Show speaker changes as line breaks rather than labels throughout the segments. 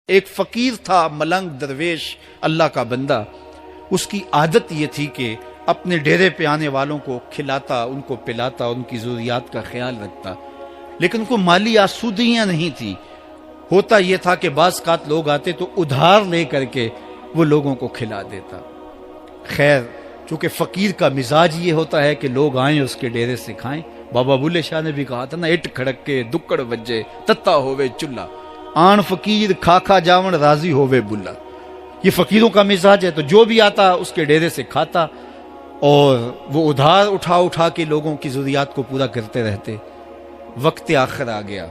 ایک فقیر تھا، ملنگ درویش، اللہ کا بندہ. اس کی عادت یہ تھی کہ اپنے ڈیرے پہ آنے والوں کو کھلاتا، ان کو پلاتا، ان کی ضروریات کا خیال رکھتا، لیکن ان کو مالی آسودگیاں نہیں تھی. ہوتا یہ تھا کہ بعض اوقات لوگ آتے تو ادھار لے کر کے وہ لوگوں کو کھلا دیتا. خیر، چونکہ فقیر کا مزاج یہ ہوتا ہے کہ لوگ آئیں اس کے ڈیرے سے کھائیں. بابا بلے شاہ نے بھی کہا تھا نا، اٹ کھڑک کے دکڑ بجے تتا ہووے چلا، آن فقیر کھا کھا جاون راضی ہووے بلا. یہ فقیروں کا مزاج ہے. تو جو بھی آتا اس کے ڈیرے سے کھاتا اور وہ ادھار اٹھا اٹھا کے لوگوں کی ضروریات کو پورا کرتے رہتے. وقت آخر آ گیا،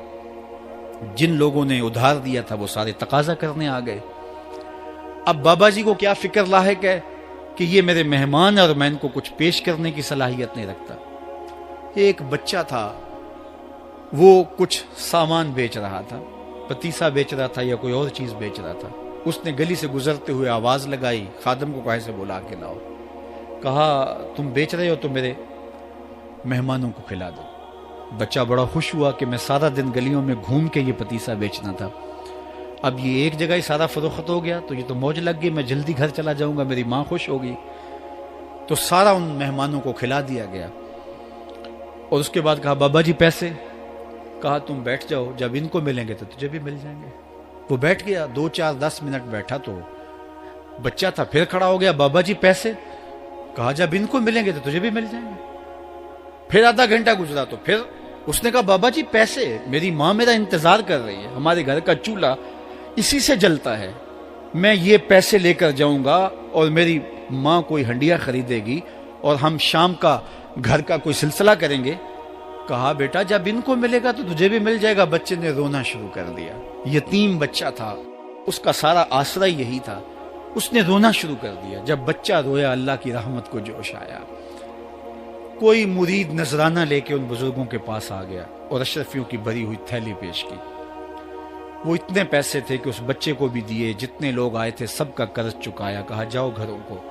جن لوگوں نے ادھار دیا تھا وہ سارے تقاضا کرنے آ گئے. اب بابا جی کو کیا فکر لاحق ہے کہ یہ میرے مہمان اور میں ان کو کچھ پیش کرنے کی صلاحیت نہیں رکھتا. ایک بچہ تھا، وہ کچھ سامان بیچ رہا تھا، پتیسا بیچ رہا تھا یا کوئی اور چیز بیچ رہا تھا. اس نے گلی سے گزرتے ہوئے آواز لگائی، خادم کو کہا سے بلا کے لاؤ. کہا تم بیچ رہے ہو تو میرے مہمانوں کو کھلا دو. بچہ بڑا خوش ہوا کہ میں سارا دن گلیوں میں گھوم کے یہ پتیسا بیچنا تھا، اب یہ ایک جگہ ہی سارا فروخت ہو گیا تو یہ تو موج لگ گئی، میں جلدی گھر چلا جاؤں گا، میری ماں خوش ہوگی. تو سارا ان مہمانوں کو کھلا دیا گیا. اور اس کے بعد کہا بابا جی پیسے. کہا تم بیٹھ جاؤ، جب ان کو ملیں گے تو تجھے بھی مل جائیں گے. وہ بیٹھ گیا، 2 4 10 منٹ بیٹھا تو بچہ تھا پھر کھڑا ہو گیا، بابا جی پیسے. کہا جب ان کو ملیں گے تو تجھے بھی مل جائیں گے. پھر آدھا گھنٹہ گزرا تو پھر اس نے کہا بابا جی پیسے، میری ماں میرا انتظار کر رہی ہے، ہمارے گھر کا چولہا اسی سے جلتا ہے، میں یہ پیسے لے کر جاؤں گا اور میری ماں کوئی ہنڈیا خریدے گی اور ہم شام کا گھر کا کوئی سلسلہ کریں گے. کہا بیٹا جب ان کو ملے گا تو تجھے بھی مل جائے گا. بچے نے رونا شروع کر دیا. یتیم بچہ تھا، اس کا سارا آسرا یہی تھا. اس نے رونا شروع کر دیا. جب بچہ رویا اللہ کی رحمت کو جوش آیا. کوئی مرید نذرانہ لے کے ان بزرگوں کے پاس آ گیا اور اشرفیوں کی بھری ہوئی تھیلی پیش کی. وہ اتنے پیسے تھے کہ اس بچے کو بھی دیے، جتنے لوگ آئے تھے سب کا قرض چکایا. کہا جاؤ گھروں کو.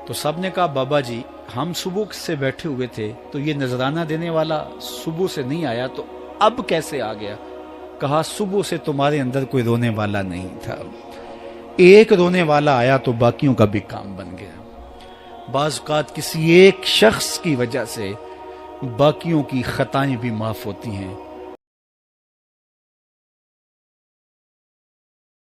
تو سب نے کہا بابا جی ہم صبح سے بیٹھے ہوئے تھے تو یہ نذرانہ دینے والا صبح سے نہیں آیا تو اب کیسے آ گیا؟ کہا صبح سے تمہارے اندر کوئی رونے والا نہیں تھا، ایک رونے والا آیا تو باقیوں کا بھی کام بن گیا. بعض اوقات کسی ایک شخص کی وجہ سے باقیوں کی خطائیں بھی معاف ہوتی ہیں.